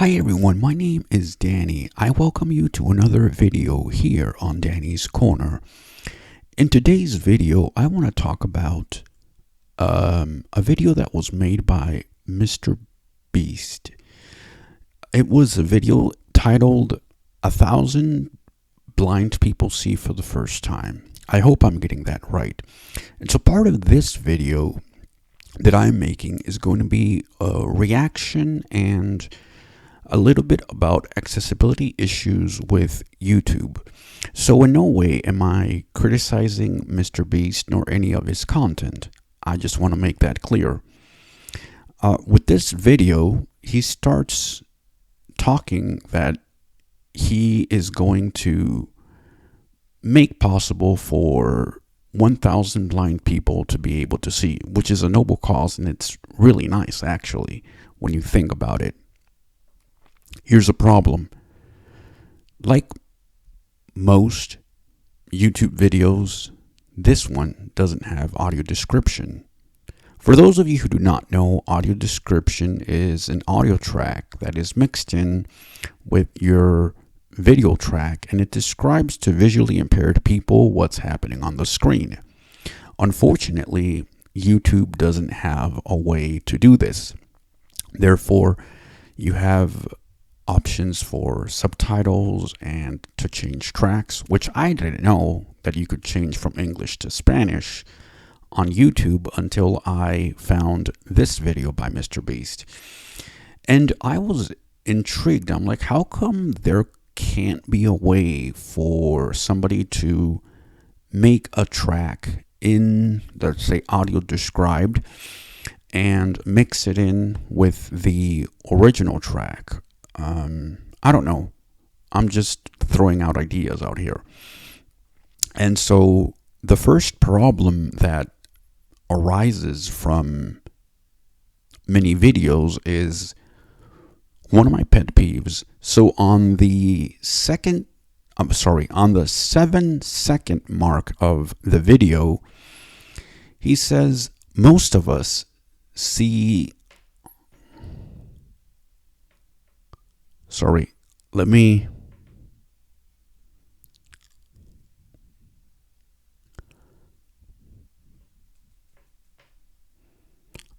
Hi everyone, my name is Danny. I welcome you to another video here on Danny's Corner. In today's video, I want to talk about a video that was made by MrBeast. It was a video titled 1,000 Blind People See for the First Time. I hope I'm getting that right. And so part of this video that I'm making is going to be a reaction and a little bit about accessibility issues with YouTube. So in no way am I criticizing MrBeast nor any of his content. I just want to make that clear. With this video, he starts talking that he is going to make possible for 1,000 blind people to be able to see, which is a noble cause, and it's really nice actually when you think about it. Here's a problem. Like most YouTube videos, this one doesn't have audio description. For those of you who do not know, audio description is an audio track that is mixed in with your video track, and it describes to visually impaired people what's happening on the screen. Unfortunately, YouTube doesn't have a way to do this. Therefore, you have options for subtitles and to change tracks, which I didn't know that you could change from English to Spanish on YouTube until I found this video by MrBeast. And I was intrigued. I'm like, how come there can't be a way for somebody to make a track in, let's say, audio described and mix it in with the original track? I don't know. I'm just throwing out ideas out here. And so the first problem that arises from many videos is one of my pet peeves. So on the 7-second mark of the video, he says most of us see. Sorry,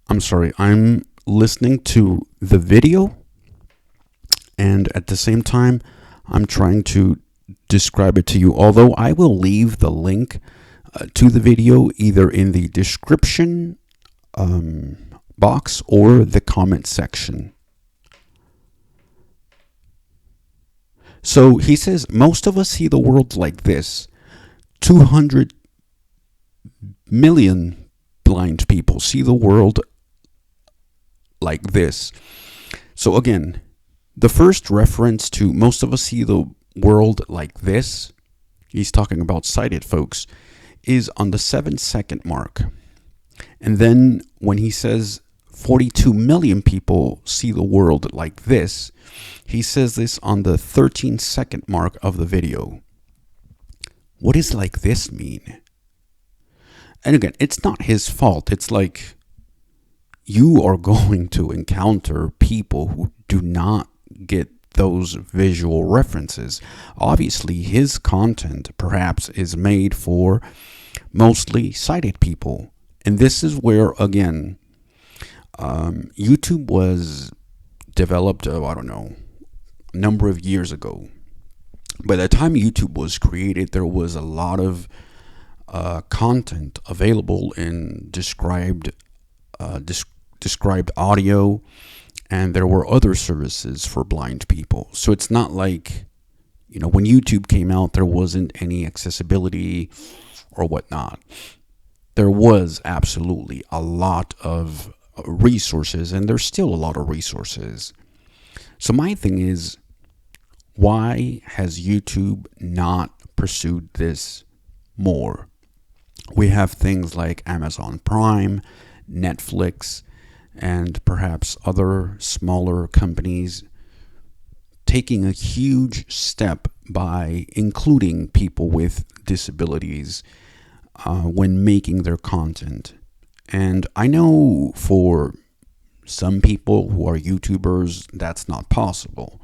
I'm sorry, I'm listening to the video, and at the same time, I'm trying to describe it to you, although I will leave the link to the video either in the description box or the comment section. So he says, most of us see the world like this. 200 million blind people see the world like this. So again, the first reference to most of us see the world like this, he's talking about sighted folks, is on the 7-second mark. And then when he says 42 million people see the world like this, he says this on the 13-second mark of the video. What does like this mean? And again, it's not his fault. It's like you are going to encounter people who do not get those visual references. Obviously, his content perhaps is made for mostly sighted people. And this is where, again, YouTube was developed, I don't know, a number of years ago. By the time YouTube was created, there was a lot of content available in described audio, and there were other services for blind people. So it's not like, when YouTube came out, there wasn't any accessibility or whatnot. There was absolutely a lot of resources, and there's still a lot of resources. So my thing is, why has YouTube not pursued this more? We have things like Amazon Prime, Netflix, and perhaps other smaller companies taking a huge step by including people with disabilities when making their content. And I know for some people who are YouTubers, that's not possible.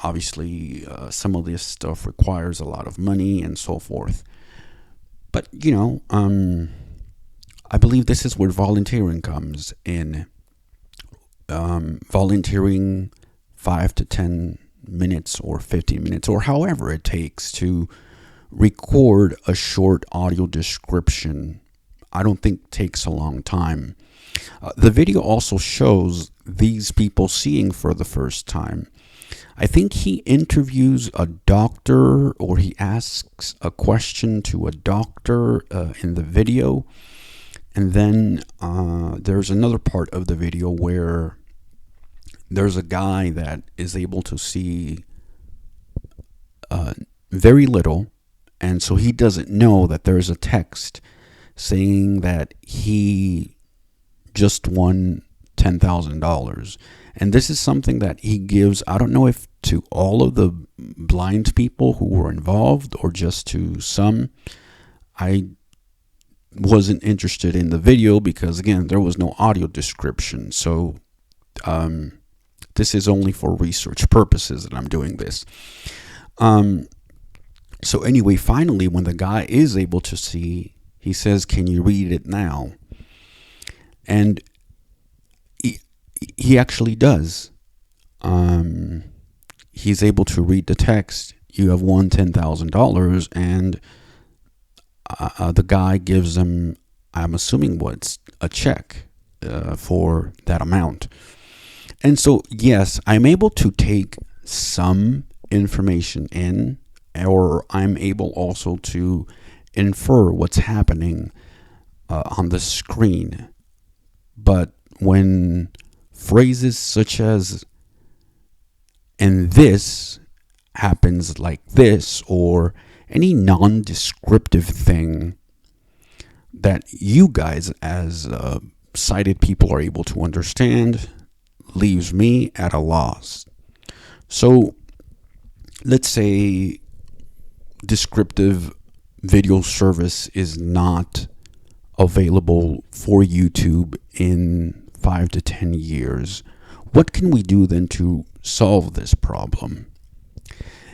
Obviously, some of this stuff requires a lot of money and so forth. But, I believe this is where volunteering comes in. Volunteering 5 to 10 minutes or 15 minutes or however it takes to record a short audio description. I don't think takes a long time. The video also shows these people seeing for the first time. I think he interviews a doctor, or he asks a question to a doctor in the video. And then there's another part of the video where there's a guy that is able to see very little. And so he doesn't know that there's a text saying that he just won $10,000. And this is something that he gives, I don't know if to all of the blind people who were involved or just to some. I wasn't interested in the video because, again, there was no audio description. So this is only for research purposes that I'm doing this. So anyway, finally, when the guy is able to see, he says, "Can you read it now?" And he actually does. He's able to read the text. You have won $10,000, and the guy gives him, I'm assuming, what's a check for that amount. And so, yes, I'm able to take some information in, or I'm able also to infer what's happening on the screen. But when phrases such as "and this happens like this," or any non-descriptive thing that you guys as sighted people are able to understand, leaves me at a loss. So let's say descriptive video service is not available for YouTube in 5 to 10 years. What can we do then to solve this problem?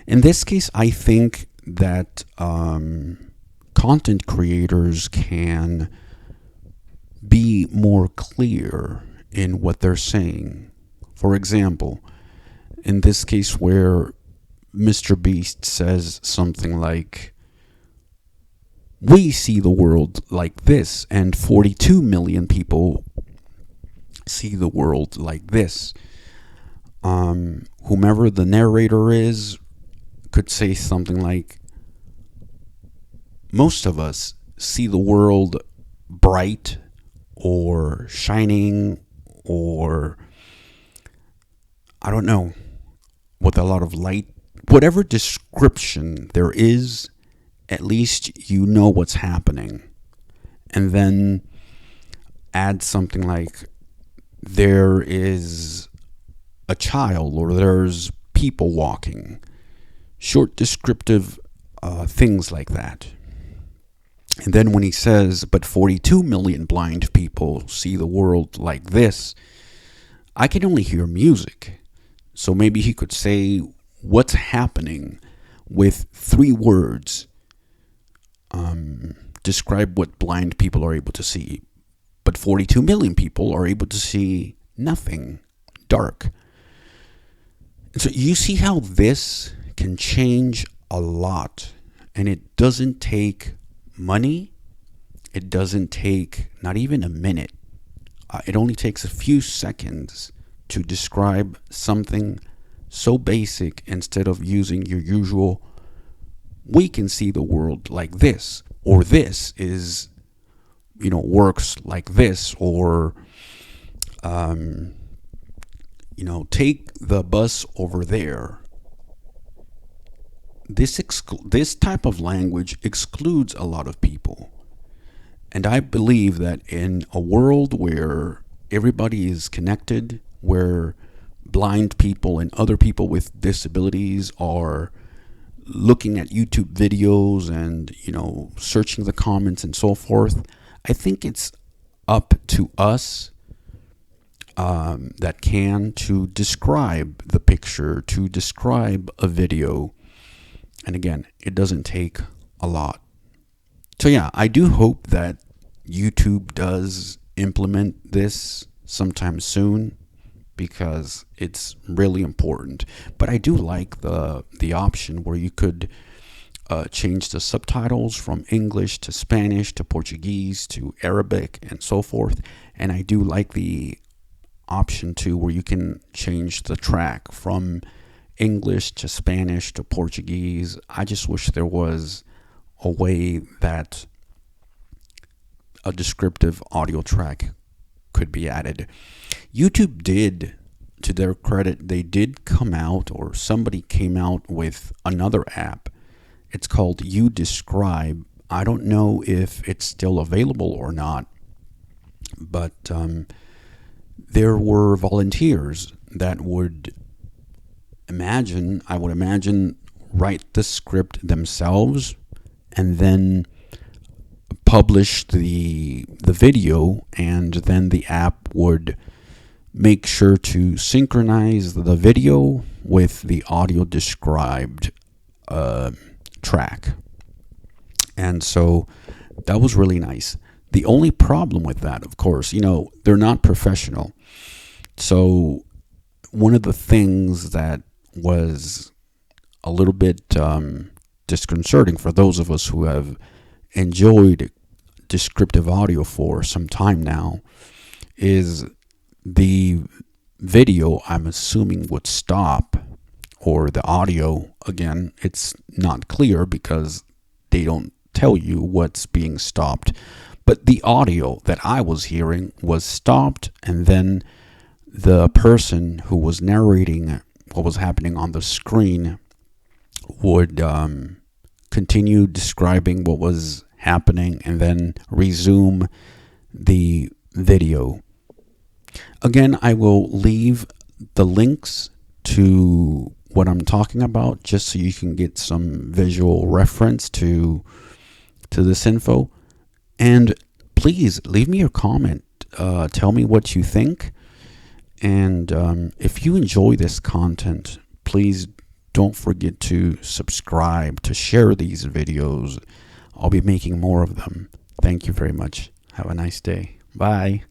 In this case, I think that content creators can be more clear in what they're saying. For example, in this case where MrBeast says something like, "We see the world like this, and 42 million people see the world like this." Whomever the narrator is could say something like, "Most of us see the world bright or shining, or I don't know, with a lot of light." Whatever description there is, at least you know what's happening. And then add something like, "There is a child," or "there's people walking." Short descriptive things like that. And then when he says, "but 42 million blind people see the world like this," I can only hear music. So maybe he could say what's happening with 3 words. Describe what blind people are able to see. But 42 million people are able to see nothing, dark. And so you see how this can change a lot. And it doesn't take money. It doesn't take not even a minute. It only takes a few seconds to describe something so basic, instead of using your usual, "We can see the world like this," or "this is, works like this," or, "take the bus over there." This type of language excludes a lot of people. And I believe that in a world where everybody is connected, where blind people and other people with disabilities are looking at YouTube videos and, searching the comments and so forth, I think it's up to us that can to describe the picture, to describe a video. And again, it doesn't take a lot. So yeah, I do hope that YouTube does implement this sometime soon, because it's really important. But I do like the option where you could change the subtitles from English to Spanish to Portuguese to Arabic and so forth. And I do like the option too where you can change the track from English to Spanish to Portuguese. I just wish there was a way that a descriptive audio track could be added. YouTube did, to their credit, they did come out, or somebody came out with another app. It's called You Describe. I don't know if it's still available or not, but there were volunteers that would I would imagine, write the script themselves and then publish the video, and then the app would make sure to synchronize the video with the audio described track. And so that was really nice. The only problem with that, of course, they're not professional. So one of the things that was a little bit disconcerting for those of us who have enjoyed descriptive audio for some time now is the video, I'm assuming, would stop, or the audio, again, it's not clear because they don't tell you what's being stopped. But the audio that I was hearing was stopped, and then the person who was narrating what was happening on the screen would continue describing what was happening and then resume the video. Again, I will leave the links to what I'm talking about just so you can get some visual reference to this info. And please leave me your comment. Tell me what you think. And if you enjoy this content, please don't forget to subscribe, to share these videos. I'll be making more of them. Thank you very much. Have a nice day. Bye.